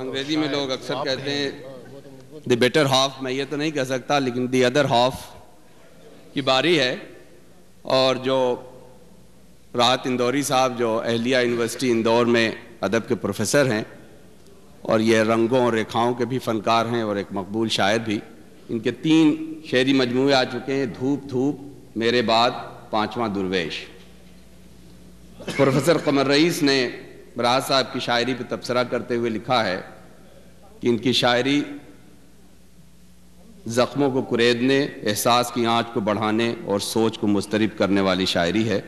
انگریزی میں لوگ اکثر کہتے ہیں دی بیٹر ہاف، میں یہ تو نہیں کہہ سکتا، لیکن دی ادر ہاف کی باری ہے. اور جو راحت اندوری صاحب جو اہلیہ یونیورسٹی اندور میں ادب کے پروفیسر ہیں اور یہ رنگوں اور ریکھاؤں کے بھی فنکار ہیں اور ایک مقبول شاعر بھی، ان کے 3 شعری مجموعے آ چکے ہیں، دھوپ دھوپ، میرے بعد، 5واں درویش. پروفیسر قمر رئیس نے راحت صاحب کی شاعری پہ تبصرہ کرتے ہوئے لکھا ہے کہ ان کی شاعری زخموں کو کریدنے، احساس کی آنچ کو بڑھانے اور سوچ کو مضطرب کرنے والی شاعری ہے.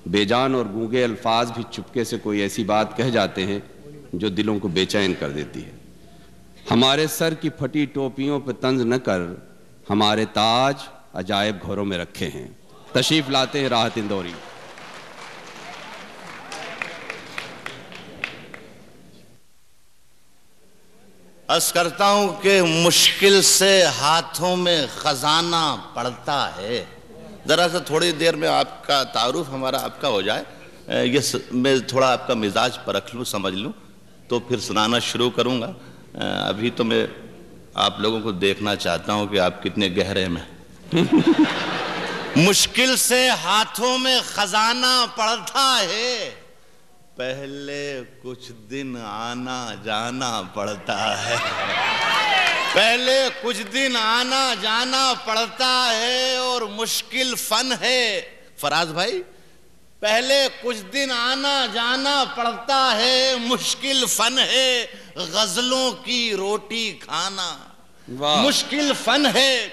بے جان اور گونگے الفاظ بھی چپکے سے کوئی ایسی بات کہہ جاتے ہیں جو دلوں کو بے چین کر دیتی ہے. ہمارے سر کی پھٹی ٹوپیوں پہ طنز نہ کر، ہمارے تاج عجائب گھروں میں رکھے ہیں. تشریف لاتے ہیں راحت اندوری. عرض کرتا ہوں کہ مشکل سے ہاتھوں میں خزانہ پڑتا ہے. ذرا سا تھوڑی دیر میں آپ کا تعارف ہمارا آپ کا ہو جائے، میں تھوڑا آپ کا مزاج پرکھ لوں، سمجھ لوں، تو پھر سنانا شروع کروں گا. ابھی تو میں آپ لوگوں کو دیکھنا چاہتا ہوں کہ آپ کتنے گہرے میں. مشکل سے ہاتھوں میں خزانہ پڑتا ہے، پہلے کچھ دن آنا جانا پڑتا ہے. پہلے کچھ دن آنا جانا پڑتا ہے اور مشکل فن ہے. فراز بھائی، پہلے کچھ دن آنا جانا پڑتا ہے، مشکل فن ہے غزلوں کی روٹی کھانا. مشکل فن ہے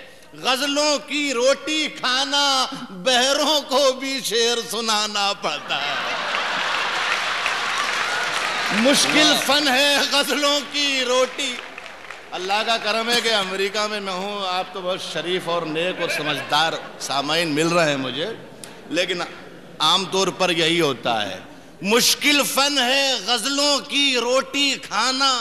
غزلوں کی روٹی کھانا، بہروں کو بھی شعر سنانا پڑتا ہے. مشکل فن ہے غزلوں کی روٹی. اللہ کا کرم ہے کہ امریکہ میں ہوں، آپ تو بہت شریف اور نیک اور سمجھدار سامعین مل رہے ہیں مجھے، لیکن عام طور پر یہی ہوتا ہے. مشکل فن ہے غزلوں کی روٹی کھانا،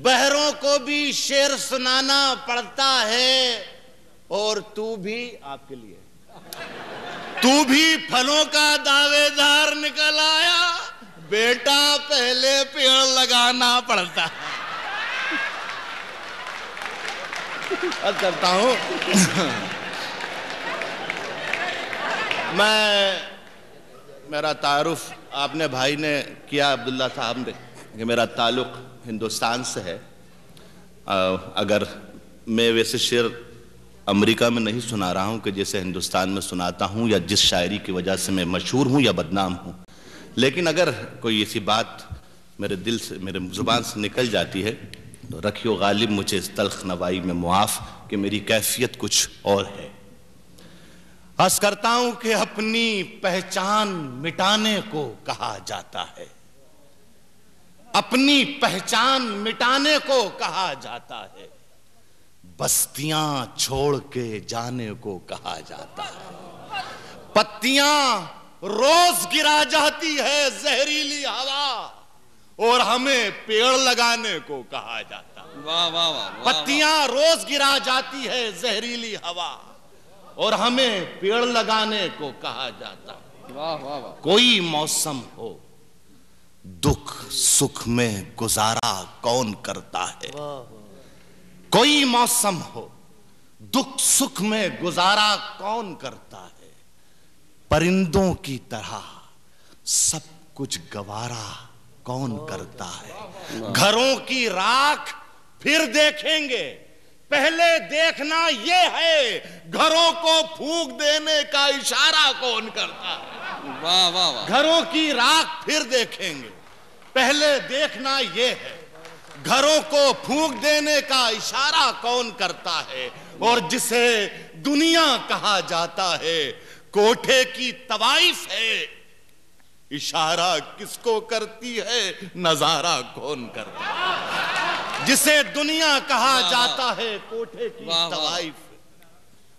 بہروں کو بھی شعر سنانا پڑتا ہے. اور تو بھی، آپ کے لیے، تو بھی پھلوں کا دعوے دار نکل آیا، بیٹا پہلے پیڑ لگانا پڑتا ہے. عرض کرتا ہوں میرا تعارف آپ نے بھائی نے کیا، عبداللہ صاحب نے، کہ میرا تعلق ہندوستان سے ہے. اگر میں ویسے شعر امریکہ میں نہیں سنا رہا ہوں کہ جیسے ہندوستان میں سناتا ہوں، یا جس شاعری کی وجہ سے میں مشہور ہوں یا بدنام ہوں، لیکن اگر کوئی ایسی بات میرے دل سے، میرے زبان سے نکل جاتی ہے تو رکھیو غالب مجھے اس تلخ نوائی میں معاف کہ میری کیفیت کچھ اور ہے. عرض کرتا ہوں کہ اپنی پہچان مٹانے کو کہا جاتا ہے، اپنی پہچان مٹانے کو کہا جاتا ہے، بستیاں چھوڑ کے جانے کو کہا جاتا ہے. پتیاں روز گرا جاتی ہے زہریلی ہوا، اور ہمیں پیڑ لگانے کو کہا جاتا ہے. واہ واہ واہ. پتیاں روز گرا جاتی ہے زہریلی ہوا، اور ہمیں پیڑ لگانے کو کہا جاتا ہے. واہ واہ واہ. کوئی موسم ہو، دکھ سکھ میں گزارا کون کرتا ہے. کوئی موسم ہو، دکھ سکھ میں گزارا کون کرتا ہے. پرندوں کی طرح سب کچھ گوارا کون کرتا ہے. گھروں کی راکھ پھر دیکھیں گے، پہلے دیکھنا یہ ہے گھروں کو پھونک دینے کا اشارہ کون کرتا ہے. واہ واہ واہ. گھروں کی راکھ پھر دیکھیں گے، پہلے دیکھنا یہ ہے گھروں کو پھونک دینے کا اشارہ کون کرتا ہے. اور جسے دنیا کہا جاتا ہے کوٹھے کی طوائف ہے، اشارہ کس کو کرتی ہے نظارہ کون کرتا ہے. جسے دنیا کہا جاتا ہے کوٹھے کی طوائف.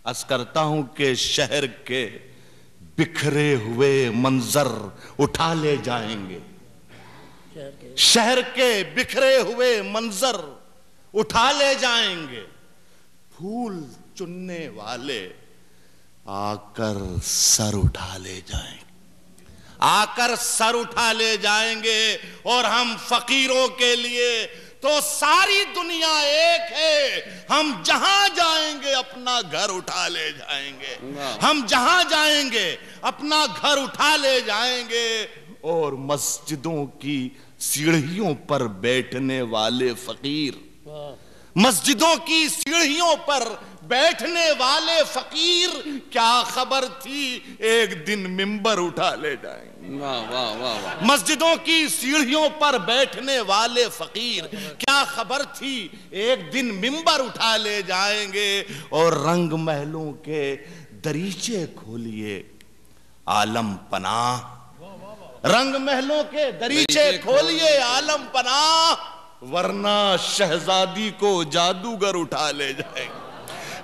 عرض کرتا ہوں کہ شہر کے بکھرے ہوئے منظر اٹھا لے جائیں گے، شہر کے بکھرے ہوئے منظر اٹھا لے جائیں گے، پھول چننے والے آ کر سر اٹھا لے جائیں گے. آ کر سر اٹھا لے جائیں گے، اور ہم فقیروں کے لیے تو ساری دنیا ایک ہے، ہم جہاں جائیں گے اپنا گھر اٹھا لے جائیں گے، ہم جہاں جائیں گے اپنا گھر اٹھا لے جائیں گے، اور مسجدوں کی سیڑھیوں پر بیٹھنے والے فقیر، مسجدوں کی سیڑھیوں پر بیٹھنے والے فقیر، کیا خبر تھی ایک دن ممبر اٹھا لے جائیں گے۔ مسجدوں کی سیڑھیوں پر بیٹھنے والے فقیر، کیا خبر تھی ایک دن ممبر اٹھا لے جائیں گے، اور رنگ محلوں کے دریچے کھولیے عالم پناہ، رنگ محلوں کے دریچے کھولیے عالم پناہ، ورنہ شہزادی کو جادوگر اٹھا لے جائیں گے۔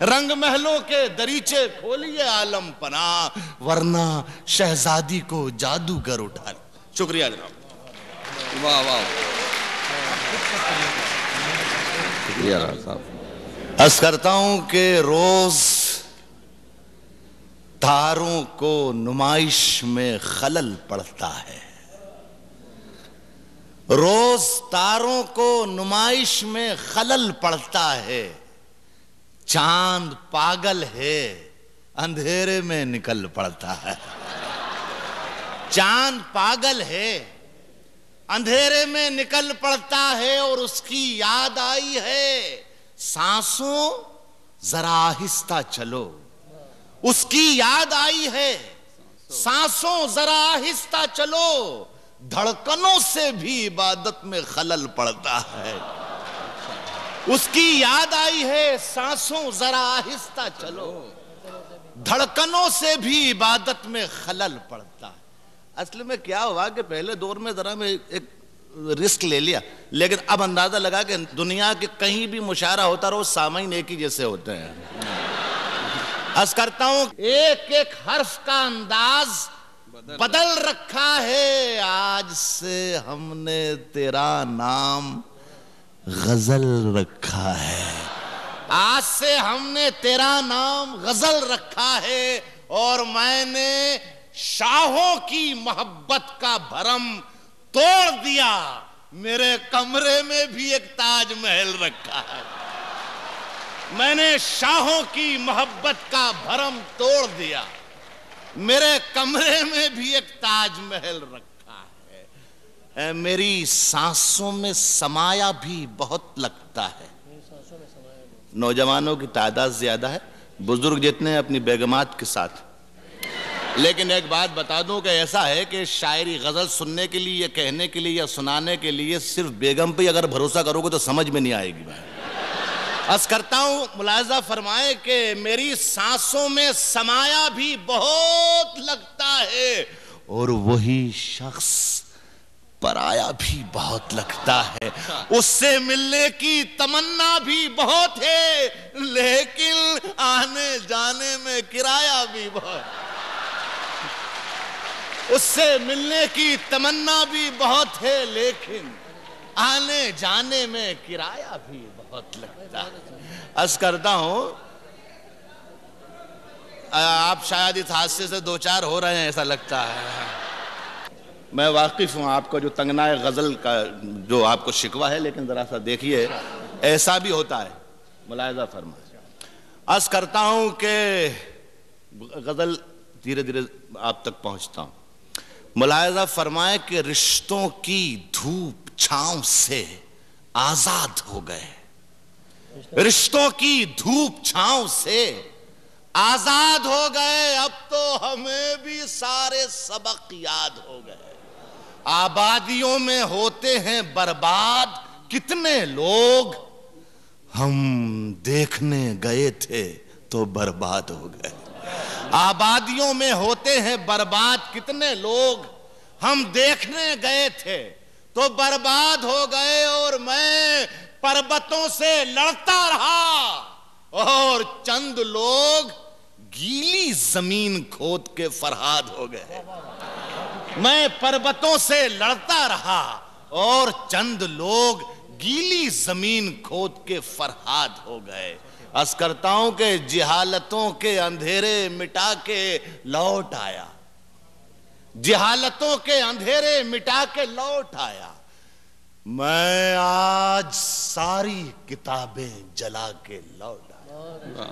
رنگ محلوں کے دریچے کھولیے عالم پناہ، ورنہ شہزادی کو جادوگر اٹھا لے۔ شکریہ جناب۔ واہ واہ، شکریہ صاحب۔ عرض کرتا ہوں کہ روز تاروں کو نمائش میں خلل پڑتا ہے، روز تاروں کو نمائش میں خلل پڑتا ہے، چاند پاگل ہے اندھیرے میں نکل پڑتا ہے، چاند پاگل ہے اندھیرے میں نکل پڑتا ہے، اور اس کی یاد آئی ہے سانسوں ذرا آہستہ چلو، اس کی یاد آئی ہے سانسوں ذرا آہستہ چلو، دھڑکنوں سے بھی عبادت میں خلل پڑتا ہے، اس کی یاد آئی ہے سانسوں ذرا آہستہ چلو، دھڑکنوں سے بھی عبادت میں خلل پڑتا ہے۔ اصل میں کیا ہوا کہ پہلے دور میں ذرا میں ایک رسک لے لیا، لیکن اب اندازہ لگا کہ دنیا کے کہیں بھی مشاعرہ ہوتا رہو سامعین ایک ہی جیسے ہوتے ہیں۔ عرض کرتا ہوں ایک ایک حرف کا انداز بدل رکھا ہے، آج سے ہم نے تیرا نام غزل رکھا ہے، آج سے ہم نے تیرا نام غزل رکھا ہے، اور میں نے شاہوں کی محبت کا بھرم توڑ دیا، میرے کمرے میں بھی ایک تاج محل رکھا ہے، میں نے شاہوں کی محبت کا بھرم توڑ دیا، میرے کمرے میں بھی ایک تاج محل رکھا ہے، میری سانسوں میں سمایا بھی بہت لگتا ہے۔ نوجوانوں کی تعداد زیادہ ہے، بزرگ جتنے اپنی بیگمات کے ساتھ، لیکن ایک بات بتا دوں کہ ایسا ہے کہ شاعری غزل سننے کے لیے یا کہنے کے لیے یا سنانے کے لیے صرف بیگم پہ اگر بھروسہ کرو گے تو سمجھ میں نہیں آئے گی۔ عرض کرتا ہوں ملاحظہ فرمائیں کہ میری سانسوں میں سمایا بھی بہت لگتا ہے، اور وہی شخص پرایا بھی بہت لگتا ہے، اس سے ملنے کی تمنا بھی بہت ہے، لیکن آنے جانے میں کرایہ بھی بہت، اس سے ملنے کی تمنا بھی بہت ہے، لیکن آنے جانے میں کرایہ بھی بہت لگتا ہے۔ عرض کرتا ہوں آپ شاید اس حادثے سے دو چار ہو رہے ہیں ایسا لگتا ہے، میں واقف ہوں آپ کو جو تنگنائے غزل کا جو آپ کو شکوہ ہے، لیکن ذرا سا دیکھیے ایسا بھی ہوتا ہے، ملاحظہ فرمائیں۔ عرض کرتا ہوں کہ غزل دھیرے دھیرے آپ تک پہنچتا ہوں، ملاحظہ فرمائیں کہ رشتوں کی دھوپ چھاؤں سے آزاد ہو گئے، رشتوں کی دھوپ چھاؤں سے آزاد ہو گئے، اب تو ہمیں بھی سارے سبق یاد ہو گئے، آبادیوں میں ہوتے ہیں برباد کتنے لوگ، ہم دیکھنے گئے تھے تو برباد ہو گئے، آبادیوں میں ہوتے ہیں برباد کتنے لوگ، ہم دیکھنے گئے تھے تو برباد ہو گئے، اور میں پربتوں سے لڑتا رہا، اور چند لوگ گیلی زمین کھود کے فرہاد ہو گئے، میں پربتوں سے لڑتا رہا اور چند لوگ گیلی زمین کھود کے فرہاد ہو گئے۔ عرض کرتا ہوں کہ جہالتوں کے اندھیرے مٹا کے لوٹ آیا، جہالتوں کے اندھیرے مٹا کے لوٹ آیا. میں آج ساری کتابیں جلا کے لوٹ آیا.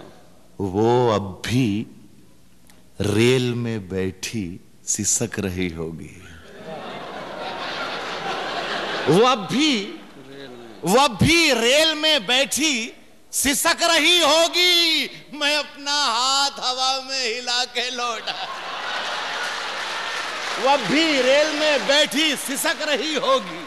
وہ اب بھی ریل میں بیٹھی سسک رہی ہوگی. وہ اب بھی ریل میں بیٹھی سسک رہی ہوگی. میں اپنا ہاتھ ہوا میں ہلا کے لوٹ آیا. وہ اب بھی ریل میں بیٹھی سسک رہی ہوگی.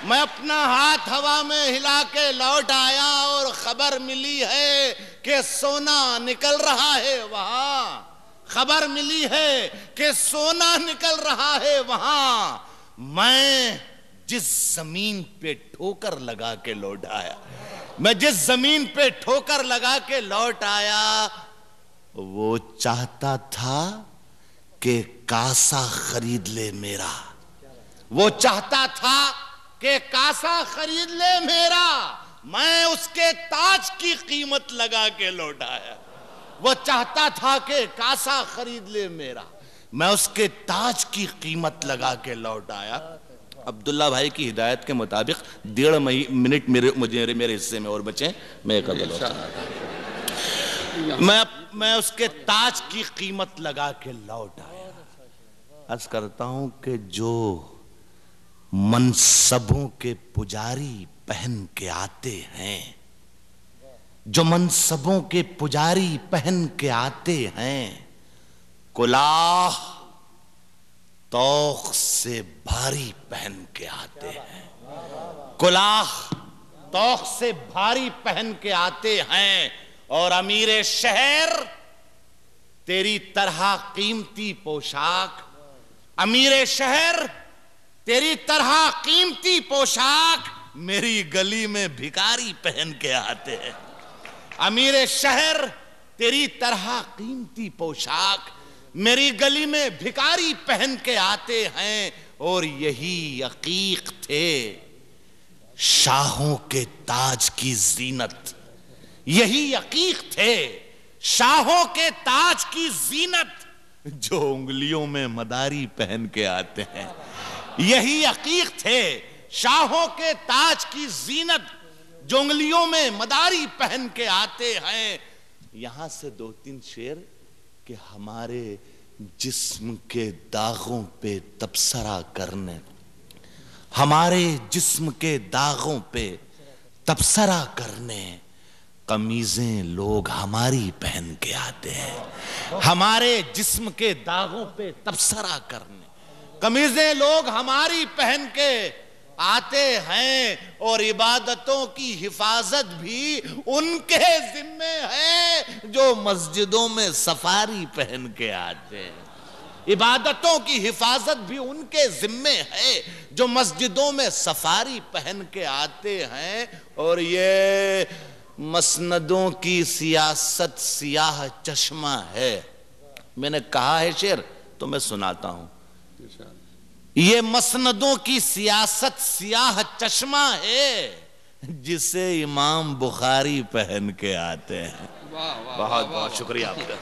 میں اپنا ہاتھ ہوا میں ہلا کے لوٹ آیا اور خبر ملی ہے کہ سونا نکل رہا ہے وہاں. خبر ملی ہے کہ سونا نکل رہا ہے وہاں. میں جس زمین پہ ٹھوکر لگا کے لوٹ آیا، میں جس زمین پہ ٹھوکر لگا کے لوٹ آیا، وہ چاہتا تھا کہ کاسا خرید لے میرا. وہ چاہتا تھا کہ کاسا خرید لے میرا. میں اس کے تاج کی قیمت لگا کے لوٹ آیا. وہ چاہتا تھا کہ کاسا خرید لے میرا. میں اس کے تاج کی قیمت لگا کے لوٹ آیا. عبداللہ بھائی کی ہدایت کے مطابق 1.5 منٹ میرے حصے میں اور بچیں. میں اس کے تاج کی قیمت لگا کے لوٹ آیا. عرض کرتا ہوں کہ جو منصبوں کے پجاری پہن کے آتے ہیں، جو منصبوں کے پجاری پہن کے آتے ہیں، کلاه توق سے بھاری پہن کے آتے ہیں. کلاه توق سے بھاری پہن کے آتے ہیں. اور امیر شہر تیری طرح قیمتی پوشاک، امیر شہر تیری طرح قیمتی پوشاک میری گلی میں بھکاری پہن کے آتے ہیں. امیر شہر تیری طرح قیمتی پوشاک میری گلی میں بھکاری پہن کے آتے ہیں. اور یہی عقیق تھے شاہوں کے تاج کی زینت. یہی عقیق تھے شاہوں کے تاج کی زینت جو انگلیوں میں مداری پہن کے آتے ہیں. یہی عقیق تھے شاہوں کے تاج کی زینت جو انگلیوں میں مداری پہن کے آتے ہیں. یہاں سے 2-3 شعر کہ ہمارے جسم کے داغوں پہ تبصرہ کرنے، ہمارے جسم کے داغوں پہ تبصرہ کرنے قمیضیں لوگ ہماری پہن کے آتے ہیں. ہمارے جسم کے داغوں پہ تبصرہ کرنے قمیضیں لوگ ہماری پہن کے آتے ہیں. اور عبادتوں کی حفاظت بھی ان کے ذمے ہے جو مسجدوں میں سفاری پہن کے آتے ہیں. عبادتوں کی حفاظت بھی ان کے ذمے ہے جو مسجدوں میں سفاری پہن کے آتے ہیں. اور یہ مسندوں کی سیاست سیاہ چشمہ ہے. میں نے کہا ہے شعر تو میں سناتا ہوں. یہ مسندوں کی سیاست سیاہ چشمہ ہے جسے امام بخاری پہن کے آتے ہیں. بہت بہت شکریہ آپ کا.